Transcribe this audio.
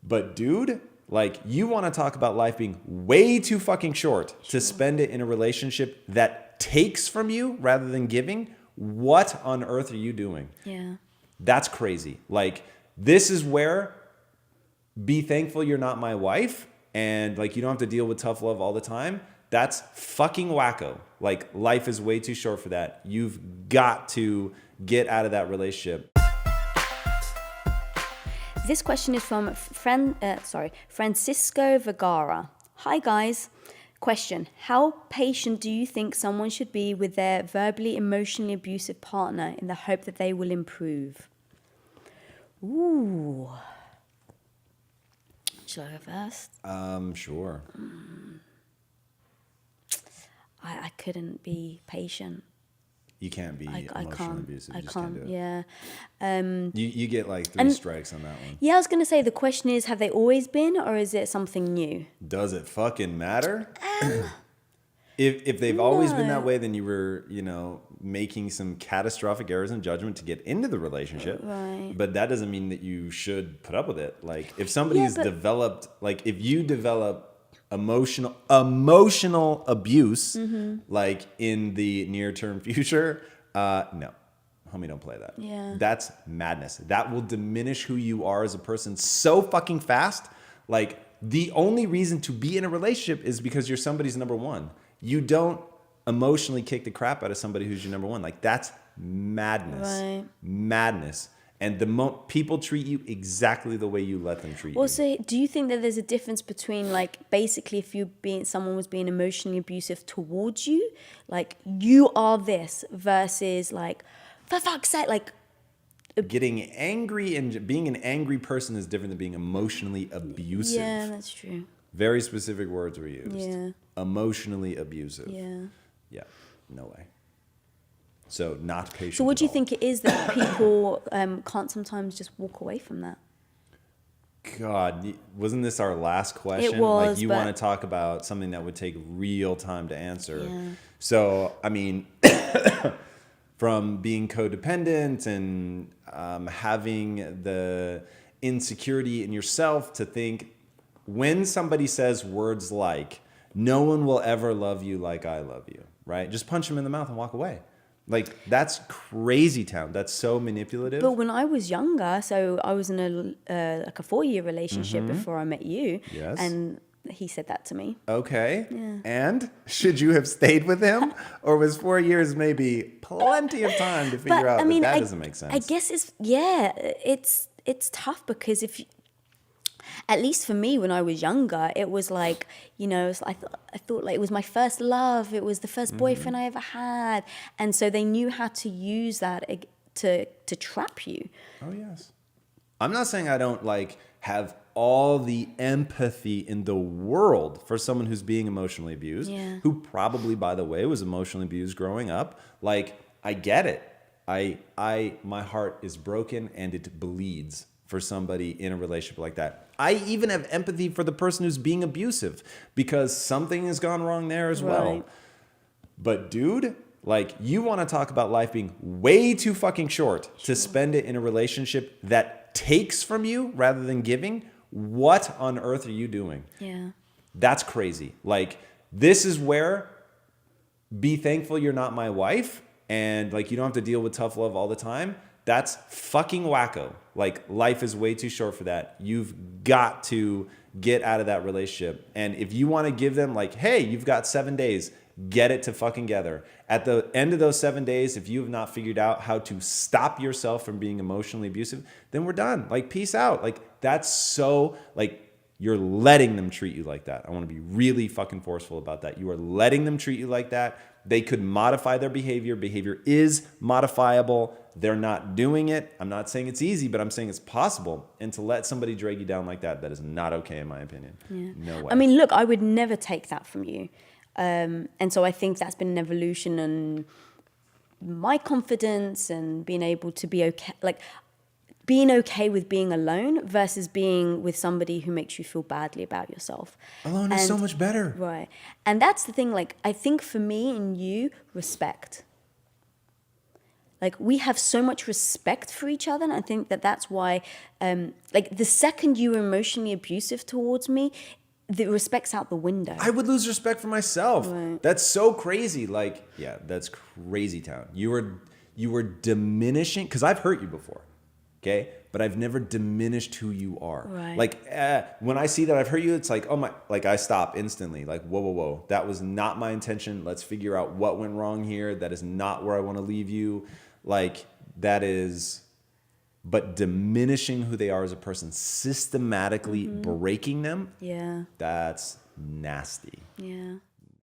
But dude, like, you want to talk about life being way too fucking short to spend it in a relationship that takes from you rather than giving? What on earth are you doing? Yeah. That's crazy. Like, this is where be thankful you're not my wife and like you don't have to deal with tough love all the time. That's fucking wacko. Like, life is way too short for that. You've got to get out of that relationship. This question is from Francisco Vergara. Hi guys. Question: how patient do you think someone should be with their verbally, emotionally abusive partner in the hope that they will improve? Ooh. Should I go first? Sure. I couldn't be patient. You can't be emotionally abusive. You just can't do it. Yeah. You get like 3 strikes on that one. Yeah, I was going to say, the question is, have they always been, or is it something new? Does it fucking matter? If they've always been that way, then you were, making some catastrophic errors in judgment to get into the relationship. Right. But that doesn't mean that you should put up with it. Like, if somebody's developed, like if you develop emotional abuse, like in the near term future, no, homie, don't play that. Yeah. That's madness. That will diminish who you are as a person so fucking fast. Like, the only reason to be in a relationship is because you're somebody's number one. You don't emotionally kick the crap out of somebody who's your number one. Like, that's madness. Right. Madness. And people treat you exactly the way you let them treat you. Well, so do you think that there's a difference between, like, basically if someone was being emotionally abusive towards you, like, you are this, versus like, for fuck's sake, like, getting angry and being an angry person is different than being emotionally abusive. Yeah, that's true. Very specific words were used. Yeah. Emotionally abusive. Yeah. Yeah, no way. So not patient. So what do you think it is that people can't sometimes just walk away from that? God, wasn't this our last question? It was, like, you want to talk about something that would take real time to answer. Yeah. So, I mean, from being codependent and having the insecurity in yourself to think, when somebody says words like, no one will ever love you like I love you, right? Just punch them in the mouth and walk away. Like, that's crazy town. That's so manipulative. But when I was younger, so I was in a 4-year relationship before I met you. Yes. And he said that to me. Okay. Yeah. And should you have stayed with him? Or was 4 years maybe plenty of time to figure out that doesn't make sense? I guess it's tough because at least for me, when I was younger, it was like, I thought like it was my first love. It was the first boyfriend I ever had. And so they knew how to use that to trap you. Oh, yes. I'm not saying I don't have all the empathy in the world for someone who's being emotionally abused, who probably, by the way, was emotionally abused growing up. Like, I get it. My heart is broken and it bleeds for somebody in a relationship like that. I even have empathy for the person who's being abusive because something has gone wrong there as well. But dude, like, you want to talk about life being way too fucking short to spend it in a relationship that takes from you rather than giving? What on earth are you doing? Yeah. That's crazy. Like, this is where be thankful you're not my wife and like you don't have to deal with tough love all the time. That's fucking wacko. Like, life is way too short for that. You've got to get out of that relationship. And if you want to give them like, hey, you've got 7 days, get it to fucking together. At the end of those 7 days, if you have not figured out how to stop yourself from being emotionally abusive, then we're done. Like, peace out. Like, that's so, like, you're letting them treat you like that. I want to be really fucking forceful about that. You are letting them treat you like that. They could modify their behavior. Behavior is modifiable. They're not doing it. I'm not saying it's easy, but I'm saying it's possible. And to let somebody drag you down like that, that is not okay in my opinion. Yeah. No way. I mean, look, I would never take that from you. And so I think that's been an evolution in my confidence and being able to be okay, like being okay with being alone versus being with somebody who makes you feel badly about yourself. Alone is so much better. Right. And that's the thing, like, I think for me and you, respect. Like, we have so much respect for each other. And I think that that's why, like, the second you were emotionally abusive towards me, the respect's out the window. I would lose respect for myself. Right. That's so crazy. Like, yeah, that's crazy town. You were diminishing, because I've hurt you before, okay? But I've never diminished who you are. Right. Like, when I see that I've hurt you, it's like, oh my, like I stop instantly. Like, whoa. That was not my intention. Let's figure out what went wrong here. That is not where I want to leave you. Like, that is, but diminishing who they are as a person, systematically breaking them, Yeah. that's nasty. Yeah.